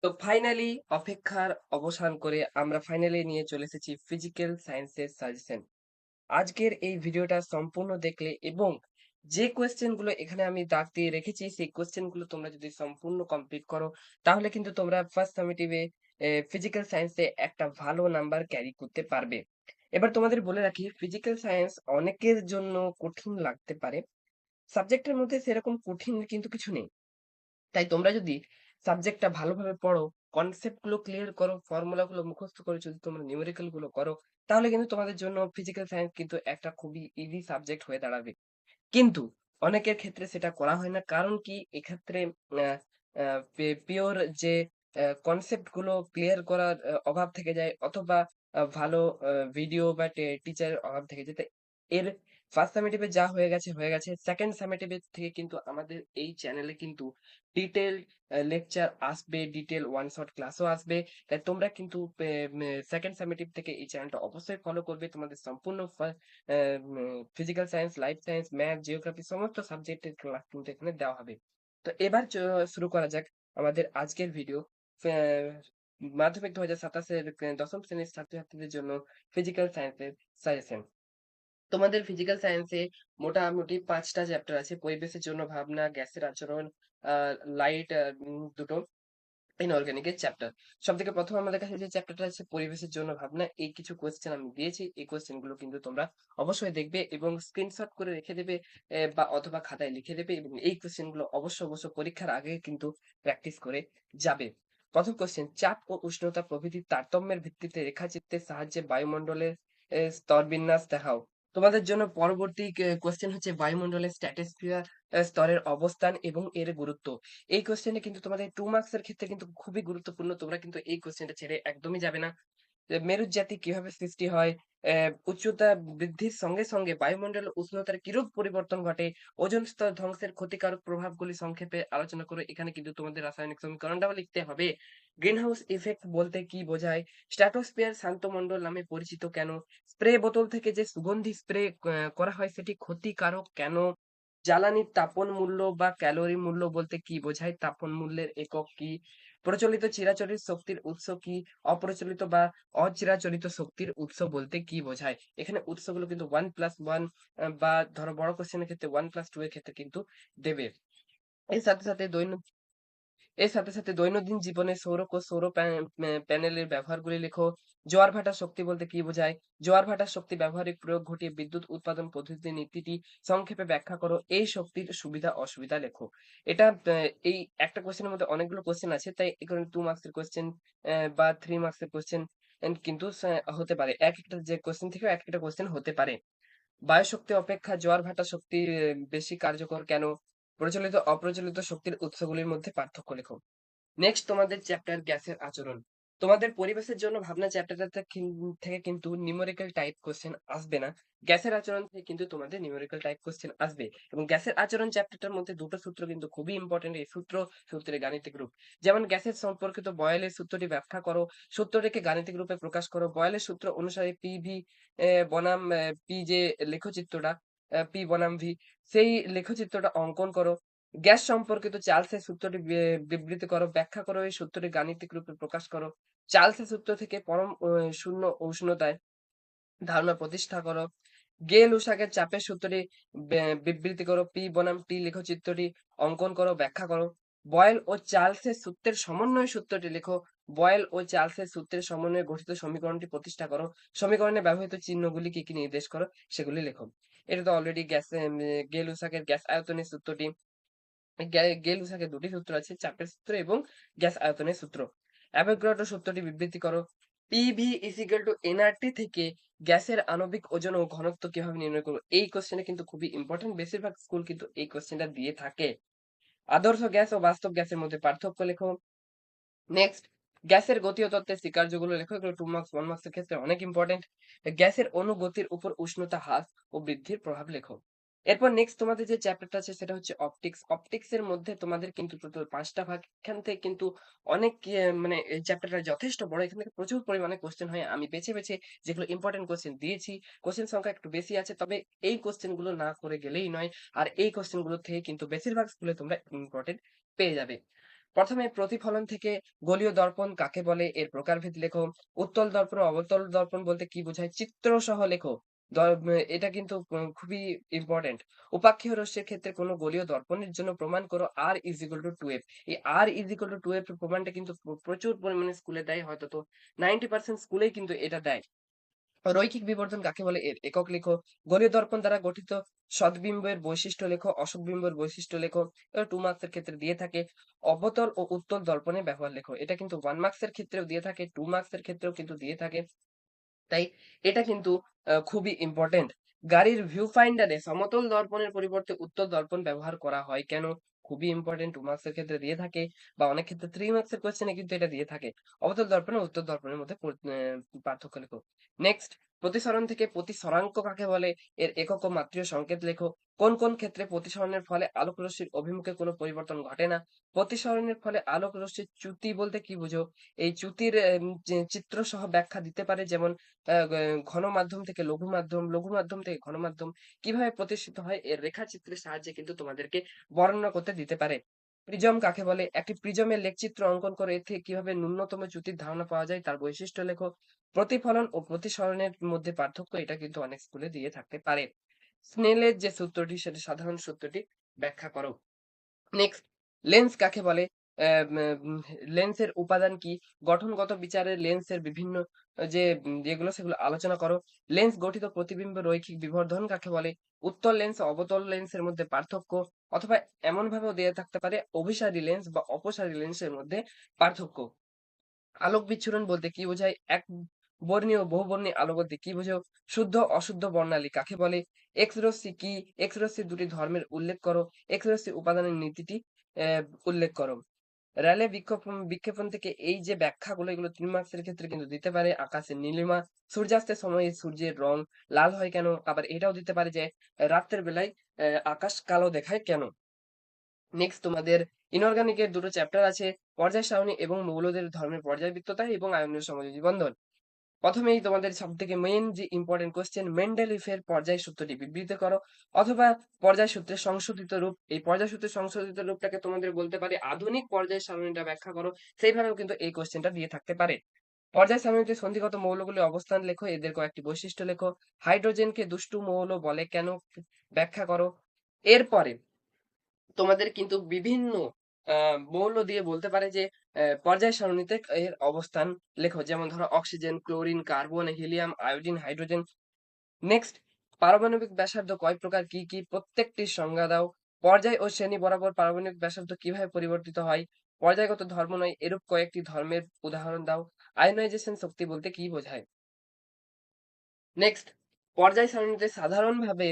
তো ফাইনালি অপেক্ষার অবসান করে আমরা ফাইনালি নিয়ে চলে এসেছি ফিজিক্যাল সায়েন্সের সাজেশন। আজকের এই ভিডিওটা সম্পূর্ণ দেখলে এবং যে কোয়েশ্চেন গুলো এখানে আমি দাগ দিয়ে রেখেছি সেই কোয়েশ্চেন গুলো তোমরা যদি সম্পূর্ণ কমপ্লিট করো তাহলে কিন্তু তোমরা ফার্স্ট সামেটিভে ফিজিক্যাল সায়েন্সে একটা ভালো নাম্বার ক্যারি করতে পারবে। এবার তোমাদের বলে রাখি ফিজিক্যাল সায়েন্স অনেকের জন্য কঠিন লাগতে পারে। সাবজেক্টের মধ্যে সেরকম কঠিন কিন্তু কিছু নেই। তাই তোমরা যদি সাবজেক্টটা ভালোভাবে পড়ো, কনসেপ্ট গুলো ক্লিয়ার করো, ফর্মুলা গুলো মুখস্থ করে যদি তোমরা নিউমেরিক্যাল গুলো করো, তাহলে কিন্তু তোমাদের জন্য ফিজিক্যাল সায়েন্স কিন্তু একটা খুবই ইজি সাবজেক্ট হয়ে দাঁড়াবে। কিন্তু অনেকের ক্ষেত্রে সেটা করা হয় না। কারণ কি এক্ষেত্রে আ আ পিওর যে কনসেপ্ট গুলো ক্লিয়ার করার অভাব থেকে যায় অথবা ভালো ভিডিও বা টিচারের অভাব থেকে যায়। তাই এর ফার্স্ট সামেটিভ এ যা হয়ে গেছে। সেকেন্ড সামেটিভ এর থেকে কিন্তু আমাদের এই চ্যানেলে কিন্তু ডিটেইলড লেকচার আসবে, ডিটেইল ওয়ান শট ক্লাসও আসবে। তাই তোমরা কিন্তু সেকেন্ড সামেটিভ থেকে এই চ্যানেলটা অবশ্যই ফলো করবে। তোমাদের সম্পূর্ণ physical science, life science, math, geography সমস্ত সাবজেক্টের ক্লাস কিন্তু এখানে দেওয়া হবে। তো এবার শুরু করা যাক আমাদের আজকের ভিডিও। ফ্যা মাধ্যমিক ২০২৭ এর ১ম শ্রেণীর ছাত্রছাত্রীদের জন্য ফিজিক্যাল সায়েন্সের সাজেশন। তোমাদের ফিজিক্যাল সায়েন্সে মোটামুটি ৫ টা চ্যাপ্টার আছে। পরিবেশের জন্য ভাবনা, গ্যাসের আচরণ, আ লাইট দুটো ইনঅর্গানিক এর চ্যাপ্টার। সবথেকে ১ম আমাদের কাছে যে চ্যাপ্টারটা আছে পরিবেশের জন্য ভাবনা। এই কিছু কোয়েশ্চেন আমি দিয়েছি। এই কোয়েশ্চেন গুলো কিন্তু তোমরা অবশ্যই দেখবে এবং স্ক্রিনশট করে রেখে দেবে বা অথবা খাতায় লিখে দেবে এবং এই কোয়েশ্চেন গুলো অবশ্যই পরীক্ষার আগে কিন্তু প্র্যাকটিস করে যাবে। ১ম কোয়েশ্চেন চাপ ও উষ্ণতা প্রভৃতির তারতম্যের ভিত্তিতে রেখাচিত্রের সাহায্যে বায়ুমণ্ডলের স্তরবিন্যাস দেখাও। তোমাদের জন্য পরবর্তী কোয়েশ্চেন হচ্ছে বায়ুমণ্ডলের স্ট্র্যাটোস্ফিয়ার স্তরের অবস্থান এবং এর গুরুত্ব। এই কোয়েশ্চেনটা কিন্তু তোমাদের 2 মার্কস এর ক্ষেত্রে কিন্তু খুবই গুরুত্বপূর্ণ। তোমরা কিন্তু এই কোয়েশ্চেনটা ছেড়ে একদমই যাবে না। মেরুজ্জাতি কিভাবে সৃষ্টি হয়? উচ্চতা বৃদ্ধির সঙ্গে বায়ুমণ্ডলের উষ্ণতার কিরূপ পরিবর্তন ঘটে? ওজোন স্তর ধ্বংসের ক্ষতিকারক প্রভাবগুলি সংক্ষেপে আলোচনা করো। এখানে কিন্তু তোমাদের রাসায়নিক সমীকরণটাও লিখতে হবে। গ্রিন হাউস ইফেক্ট বলতে কি বোঝায়? স্ট্র্যাটোস্ফিয়ার শান্ত মণ্ডল নামে পরিচিত কেন? স্প্রে বোতল থেকে যে সুগন্ধি স্প্রে করা হয় সেটি ক্ষতিকারক কেন? জ্বালানির তাপন মূল্য বা ক্যালোরি মূল্য বলতে কি বোঝায়? তাপন মূল্যের একক কি? প্রচলিত চিরাচরিত শক্তির উৎস কি? অপ্রচলিত বা অচিরাচরিত শক্তির উৎস বলতে কি বোঝায়? এখানে উৎসগুলো কিন্তু 1+1 বা ধরো বড় কোয়েশ্চেন এর ক্ষেত্রে 1+2 এর ক্ষেত্রে কিন্তু দেবে। এর সাথে দৈনন্দিন জীবনে সৌরক ও সৌর প্যানেলের ব্যবহারগুলি লেখো। জোয়ার ভাটার শক্তি বলতে কি বোঝায়? জোয়ার ভাটার শক্তি ব্যবহারিক প্রয়োগ ঘটিয়ে বিদ্যুৎ উৎপাদন পদ্ধতির নীতিটি সংক্ষেপে ব্যাখ্যা করো। এই শক্তির সুবিধা অসুবিধা লেখো। এটা এই একটা কোয়েশ্চেনের মধ্যে অনেকগুলো কোয়েশ্চেন আছে। তাই এই কারণে 2 মার্কস এর কোয়েশ্চেন বা 3 মার্কস এর কোয়েশ্চেন কিন্তু হতে পারে। একেকটা যে কোয়েশ্চেন থেকেও একেকটা কোয়েশ্চেন হতে পারে। বায়ুশক্তি অপেক্ষা জোয়ার ভাটা শক্তি বেশি কার্যকর কেন? প্রচলিত অপ্রচলিত শক্তির উৎসগুলির মধ্যে পার্থক্য লেখো। নেক্সট তোমাদের চ্যাপ্টার গ্যাসের আচরণ। তোমাদের পরিবেশের জন্য ভাবনা চ্যাপ্টারটা থেকে কিন্তু নিউমেরিক্যাল টাইপ কোয়েশ্চেন আসবে না। গ্যাসের আচরণ থেকে কিন্তু তোমাদের নিউমেরিক্যাল টাইপ কোয়েশ্চেন আসবে। এবং গ্যাসের আচরণ চ্যাপ্টারটার মধ্যে দুটো সূত্র কিন্তু খুবই ইম্পোর্টেন্ট। এই সূত্রের গাণিতিক রূপ। যেমন গ্যাসের সম্পর্কিত বয়েলের সূত্রটি ব্যাখ্যা করো। সূত্রটিকে গাণিতিক রূপে প্রকাশ করো। বয়েলের সূত্র অনুসারে পিভি বনাম পি যে লেখচিত্রটা পি বনাম ভি সেই লেখচিত্রটা অঙ্কন করো। গ্যাস সম্পর্কিত চার্লসের সূত্রটি বিবৃত করো, ব্যাখ্যা করো এই সূত্রটি গাণিতিক রূপে প্রকাশ করো। চার্লসের সূত্র থেকে পরম শূন্য উষ্ণতায় ধারণা প্রতিষ্ঠা করো। গেল-উসাকের চাপের সূত্রটি বিবৃতি করো। পি বনাম টি লেখচিত্রটি অঙ্কন করো, ব্যাখ্যা করো। বয়েল ও চার্লসের সূত্রের সমন্বয় সূত্রটি লেখো। বয়েল ও চার্লসের সূত্রের সমন্বয়ে গঠিত সমীকরণটি প্রতিষ্ঠা করো। সমীকরণে ব্যবহৃত চিহ্নগুলি কি নির্দেশ করো সেগুলি লেখো। এটা তো অলরেডি গেল-উসাকের গ্যাস আয়তনের সূত্রটি গেল-উসাকের ২ টি সূত্র আছে, চাপের সূত্র এবং গ্যাস আয়তনের সূত্র। অ্যাভোগাড্রো সূত্রটি বিবৃতি করো। পিভি nRT থেকে গ্যাসের আণবিক ওজন ও ঘনত্ব কিভাবে নির্ণয় করব? এই কোয়েশ্চেনটা কিন্তু খুবই ইম্পোর্টেন্ট। বেশিরভাগ স্কুল কিন্তু এই কোয়েশ্চেনটা দিয়ে থাকে। আদর্শ গ্যাস ও বাস্তব গ্যাসের মধ্যে পার্থক্য লেখো। নেক্সট গ্যাসের গতীয় তত্ত্বের স্বীকার্যগুলো লেখো। এগুলো 2 মার্কস 1 মার্কস এর ক্ষেত্রে অনেক ইম্পোর্টেন্ট। গ্যাসের অনুগতির উপর উষ্ণতা হ্রাস ও বৃদ্ধির প্রভাব লেখো। এরপর নেক্সট তোমাদের যে চ্যাপ্টারটা আছে সেটা হচ্ছে অপটিক্স। অপটিক্স এর মধ্যে তোমাদের কিন্তু টোটাল ৫ টা ভাগ। এখান থেকে কিন্তু অনেক মানে এই চ্যাপ্টারটা যথেষ্ট বড়। এখান থেকে প্রচুর পরিমাণে কোয়েশ্চেন হয়। আমি বেছে যেগুলো ইম্পোর্টেন্ট কোয়েশ্চেন দিয়েছি। কোয়েশ্চেন সংখ্যা একটু বেশি আছে। তবে এই কোয়েশ্চেন গুলো না করে গেলেই নয়। আর এই কোয়েশ্চেন গুলো থেকে কিন্তু বেশিরভাগ স্কুলে তোমরা ইম্পোর্টেন্ট পেয়ে যাবে। প্রথমে প্রতিফলন থেকে গোলীয় দর্পণ কাকে বলে এর প্রকারভেদ লেখো। উত্তল দর্পণ ও অবতল দর্পণ বলতে কি বোঝায় চিত্র সহ লেখো। এটা কিন্তু খুবই ইম্পর্টেন্ট। উপাক্ষীয় রশ্মির ক্ষেত্রে কোনো গোলীয় দর্পণের জন্য প্রমাণ করো r is equal to 2f। এই r is equal to 2f এর প্রমাণটা কিন্তু প্রচুর পরিমাণে স্কুলে দেয়, হয়তো তো 90% স্কুলেই কিন্তু এটা দেয়। রৈখিক বিবর্ধন কাকে বলে এর একক লেখো। গোলীয় দর্পণ দ্বারা গঠিত সদ্বিম্বের বৈশিষ্ট্য লেখো, অসৎ বিম্বের বৈশিষ্ট্য লেখো। এটা 2 মার্কস এর ক্ষেত্রে দিয়ে থাকে। অবতল ও উত্তল দর্পণের ব্যবহার লেখো। এটা কিন্তু 1 মার্কস এর ক্ষেত্রেও দিয়ে থাকে, 2 মার্কস এর ক্ষেত্রেও কিন্তু দিয়ে থাকে। তাই এটা কিন্তু খুবই ইম্পর্টেন্ট। গাড়ির ভিউ ফাইন্ডারে সমতল দর্পণের পরিবর্তে উত্তল দর্পণ ব্যবহার করা হয় কেন? খুবই ইম্পর্টেন্ট, 2 মার্কস এর ক্ষেত্রে দিয়ে থাকে বা অনেক ক্ষেত্রে 3 মার্কস এর কোয়েশ্চেনে কিন্তু এটা দিয়ে থাকে। অবতল দর্পণ ও উত্তল দর্পণের মধ্যে পার্থক্য লেখো। নেক্সট, প্রতিসরণ থেকে প্রতিসরাঙ্ক কাকে বলে এর একক ও মাত্রিয় সংকেত লেখো। কোন কোন ক্ষেত্রে প্রতিসরণের ফলে আলোক রশ্মির অভিমুখে কোনো পরিবর্তন ঘটে না? প্রতিসরণের ফলে আলোক রশ্মির চ্যুতি বলতে কি বুঝো? এই চ্যুতির যে চিত্র সহ ব্যাখ্যা দিতে পারে, যেমন ঘন মাধ্যম থেকে লঘু মাধ্যম, লঘু মাধ্যম থেকে ঘন মাধ্যম কিভাবে প্রতিষ্ঠিত হয় এর রেখাচিত্রের সাহায্যে কিন্তু তোমাদেরকে বর্ণনা করতে দিতে পারে। প্রিজম কাকে বলে? একটি প্রিজমের লেখচিত্র অঙ্কন করে এর থেকে কিভাবে ন্যূনতম চ্যুতির ধারণা পাওয়া যায় তার বৈশিষ্ট্য লেখো। প্রতিফলন ও প্রতিসরণের মধ্যে পার্থক্য, এটা কিন্তু অনেক স্কুলে দিয়ে থাকতে পারে। স্নেলের যে সূত্রটি সেটা সাধারণ সূত্রটি ব্যাখ্যা করো। নেক্সট, লেন্স কাকে বলে? লেন্সের উপাদান কি? গঠনগত বিচারে লেন্সের বিভিন্ন যেগুলো সেগুলো আলোচনা করো। লেন্স গঠিত প্রতিবিম্ব রৈখিক বিবর্ধন কাকে বলে? উত্তল লেন্স ও অবতল লেন্সের মধ্যে পার্থক্য, অথবা এমন ভাবেও দেয়া থাকতে পারে অভিসারী লেন্স বা অপসারী লেন্সের মধ্যে পার্থক্য। আলোক বিচ্ছুরণ বলতে কি বোঝায়? এক বর্ণীয় বহুবর্ণী আলো বলতে কি বোঝো? শুদ্ধ অশুদ্ধ বর্ণালী কাকে বলে? এক্স রশ্মি কি? এক্স রশ্মির দুটি ধর্মের উল্লেখ করো। এক্স রশ্মি উপাদানের নীতিটি উল্লেখ করো। রেলে বিক্ষেপণ থেকে এই যে ব্যাখ্যাগুলো, এগুলো 3 মার্কসের ক্ষেত্রে কিন্তু দিতে পারে। আকাশের নীলিমা, সূর্যাস্তের সময় সূর্যের রং লাল হয় কেন? আবার এটাও দিতে পারে যে রাত্রের বেলায় আকাশ কালো দেখায় কেন? নেক্সট, তোমাদের ইনঅর্গানিকের দুটো চ্যাপ্টার আছে, পর্যায় সারণী এবং মৌলদের ধর্মের পর্যায়বৃত্ততা এবং আয়নীয় সমযোজী বন্ধন। প্রথমেই তোমাদের সবথেকে মেইন যে ইম্পর্টেন্ট কোশ্চেন, মেন্ডেলিফের পর্যায় সূত্রটি বিবৃত করো, অথবা পর্যায় সূত্রের সংশোধিত রূপ। এই পর্যায় সূত্রের সংশোধিত রূপটাকে তোমাদের বলতে পারে আধুনিক পর্যায় সারণীটা ব্যাখ্যা করো। সেইভাবেও কিন্তু এই কোশ্চেনটা দিয়ে থাকতে পারে। পর্যায় সারণীতে সন্ধিগত মৌলগুলির অবস্থান লেখো, এদের কয়েকটি বৈশিষ্ট্য লেখো। হাইড্রোজেনকে দুষ্টু মৌল বলে কেন? ব্যাখ্যা করো। এরপরে তোমাদের কিন্তু বিভিন্ন মৌল দিয়ে বলতে পারে যে পর্যায় সারণীতে এর অবস্থান লেখো, যেমন ধরো oxygen, chlorine, carbon, helium, iodine, hydrogen. Next, পারমাণবিক ব্যাসার্ধ কয় প্রকার, কি কি প্রত্যেকটির সংজ্ঞা দাও। পর্যায় ও শ্রেণী বরাবর পারমাণবিক ব্যাসার্ধ কিভাবে পরিবর্তিত হয়? পর্যায়গত ধর্ম নয় এরূপ কয়েকটি ধর্মের উদাহরণ দাও। আয়নাইজেশন শক্তি বলতে কি বোঝায়? নেক্সট, পর্যায় সারণীতে সাধারণভাবে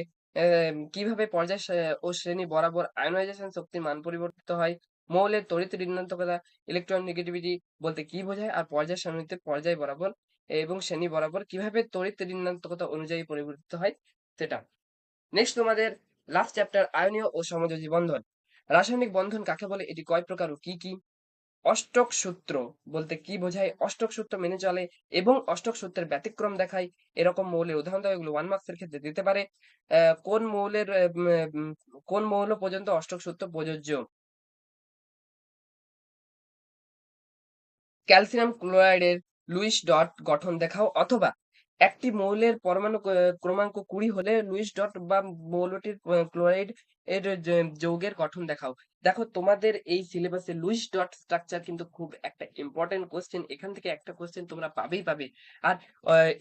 কিভাবে পর্যায় ও শ্রেণী বরাবর আয়নাইজেশন শক্তির মান পরিবর্তিত হয়? মৌলের তড়িৎ ঋণাত্মকতা, ইলেকট্রন নেগেটিভিটি বলতে কি বোঝায়? আর পর্যায় সারণীতে পর্যায় বরাবর এবং শ্রেণী বরাবর কিভাবে তড়িৎ ঋণাত্মকতা অনুযায়ী পরিবর্তিত হয় সেটা। নেক্সট, তোমাদের লাস্ট চ্যাপ্টার, আয়নীয় ও সমযোজী বন্ধন। রাসায়নিক বন্ধন কাকে বলে? এটি কয় প্রকার ও কি কি? অষ্টক সূত্র বলতে কি বোঝায়? অষ্টক সূত্র মেনে চলে এবং অষ্টক সূত্রের ব্যতিক্রম দেখায় এরকম মৌলের উদাহরণ দাও। এগুলো 1 মার্কস এর ক্ষেত্রে দিতে পারে। কোন মৌলের কোন মৌল পর্যন্ত অষ্টক সূত্র প্রযোজ্য? ক্যালসিয়াম ক্লোরাইডের লুইস ডট গঠন দেখাও, অথবা একটি মৌলের পরমাণু ক্রমাঙ্ক 20 হলে লুইস ডট বা মৌলটির ক্লোরাইড এর যৌগের গঠন দেখাও। দেখো, তোমাদের এই সিলেবাসে লুইস ডট স্ট্রাকচার কিন্তু খুব একটা ইম্পর্টেন্ট কোশ্চেন, এখান থেকে একটা কোশ্চেন তোমরা পাবে। আর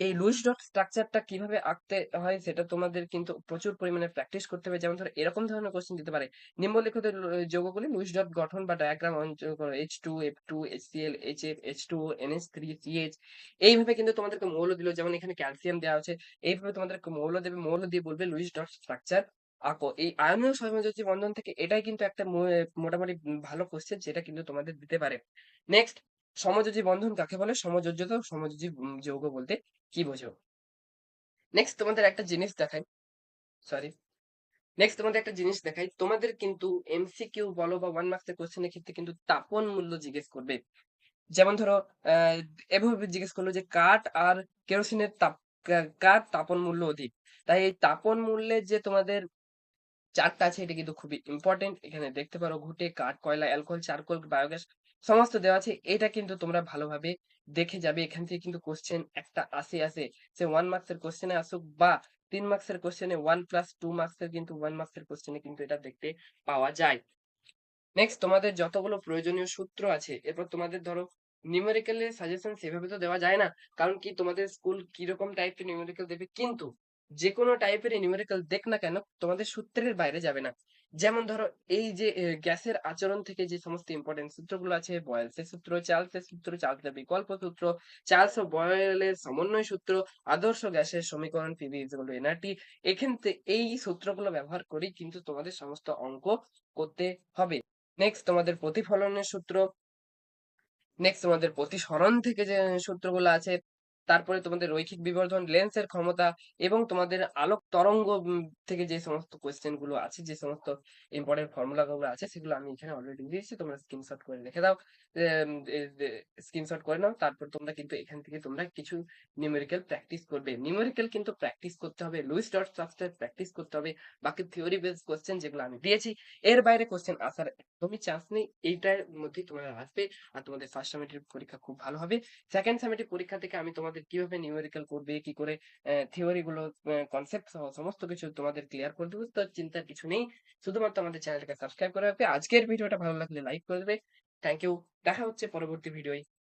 এই লুইস ডট স্ট্রাকচারটা কিভাবে আঁকতে হয় সেটা তোমাদের কিন্তু প্রচুর পরিমাণে প্র্যাকটিস করতে হবে। যেমন ধরো এরকম ধরনের কোশ্চেন দিতে পারে, নিম্নলিখিত যৌগগুলি লুইস ডট গঠন বা ডায়াগ্রাম অঞ্চল করো, H2 F2 HCl HF H2O NH3 CH। এইভাবে কিন্তু তোমাদেরকে মৌল দিল, যেমন এখানে ক্যালসিয়াম দেওয়া আছে। এইভাবে তোমাদেরকে মৌল দেবে, মৌল দিয়ে বলবে লুইস ডট স্ট্রাকচার আঁকো। এই আয়নীয় সমযোজী বন্ধন থেকে এটাই কিন্তু একটা মোটামুটি ভালো কোশ্চেন, যেটা কিন্তু তোমাদের দিতে পারে। নেক্সট, সমযোজী বন্ধন কাকে বলে? সমযোজ্যতা ও সমযোজী যৌগ বলতে কি বোঝো? নেক্সট, তোমাদের একটা জিনিস দেখাই, সরি, নেক্সট তোমাদের একটা জিনিস দেখাই। তোমাদের কিন্তু এমসিকিউ বলো বা 1 মার্কস এর কোশ্চেনের ক্ষেত্রে কিন্তু তাপন মূল্য জিজ্ঞেস করবে। যেমন ধরো আহ এভাবে জিজ্ঞেস করলো যে কাঠ আর কেরোসিনের কার তাপন মূল্য অধিক। তাই এই তাপন মূল্যের যে তোমাদের 4 টা আছে, এটা কিন্তু খুবই ইম্পোর্টেন্ট। এখানে দেখতে পারো ঘুঁটে, কাঠ, কয়লা, অ্যালকোহল, চারকোল, বায়োগ্যাস সমস্ত দেওয়া আছে। এটা কিন্তু তোমরা ভালোভাবে দেখে যাবে। এখান থেকে কিন্তু কোয়েশ্চেন একটা আসে। সে 1 মার্কস এর কোয়েশ্চেনে আসুক বা 3 মার্কস এর কোয়েশ্চেনে 1 প্লাস 2 মার্কস এর কিন্তু 1 মার্কস এর কোয়েশ্চেনে কিন্তু এটা দেখতে পাওয়া যায়। নেক্সট তোমাদের যতগুলো প্রয়োজনীয় সূত্র আছে, এরপর তোমাদের ধরো নিউমেরিক্যাল এর সাজেশন সেভাবে তো দেওয়া যায় না। কারণ কি তোমাদের স্কুল কিরকম টাইপের নিউমেরিক্যাল দেবে, কিন্তু যেকোনো টাইপের নিউমেরিক্যাল দেখ না কেন তোমাদের সূত্রের বাইরে যাবে না। যেমন ধরো এই যে গ্যাসের আচরণ থেকে যে সমস্ত ইম্পর্টেন্ট সূত্রগুলো আছে, বয়েলসের সূত্র, চার্লসের সূত্র, চার্লসের বিকল্প সূত্র, চার্লস ও বয়েলের সমন্বয় সূত্র, আদর্শ গ্যাসের সমীকরণ, পিভি ইকুয়াল টু এনআরটি, এখান থেকে এই সূত্রগুলো ব্যবহার করেই কিন্তু তোমাদের সমস্ত অঙ্ক করতে হবে। নেক্সট তোমাদের প্রতিফলনের সূত্র, নেক্সট তোমাদের প্রতিসরণ থেকে যে সূত্রগুলো আছে, তারপরে তোমাদের রৈখিক বিবর্ধন, লেন্সের ক্ষমতা এবং তোমাদের আলোক তরঙ্গ থেকে যে সমস্ত কোয়েশ্চেন গুলো আছে, যে সমস্ত ইম্পর্টেন্ট ফর্মুলা গুলো আছে, সেগুলো আমি এখানে অলরেডি দিয়েছি, তোমরা স্ক্রিনশট করে রেখে দাও। স্ক্রিনশট করে নাও, তারপর তোমরা কিন্তু এখান থেকে তোমরা কিছু নিউমেরিক্যাল প্র্যাকটিস করবে। নিউমেরিক্যাল কিন্তু প্র্যাকটিস করতে হবে, লুইস ডট সাবস্ট্যাট প্র্যাকটিস করতে হবে। বাকি থিওরি বেসড কোয়েশ্চেন যেগুলো আমি দিয়েছি, এর বাইরে কোয়েশ্চেন আসার একদমই চান্স নেই। এইটার মধ্যেই তোমরা আসবে আর তোমাদের ফার্স্ট সামেটিভ পরীক্ষা খুব ভালো হবে। সেকেন্ড সামেটিভ পরীক্ষা থেকে আমি তোমাদের কিভাবে নিউমেরিক্যাল করবে, কি করে থিওরি গুলো, কনসেপ্ট সহ সমস্ত কিছু তোমাদের ক্লিয়ার করে দেবো। তো চিন্তার কিছু নেই, শুধুমাত্র আমাদের চ্যানেলটাকে সাবস্ক্রাইব করে রাখবে। আজকের ভিডিওটা ভালো লাগলে লাইক করে দেবে। থ্যাংক ইউ, দেখা হচ্ছে পরবর্তী ভিডিওয়।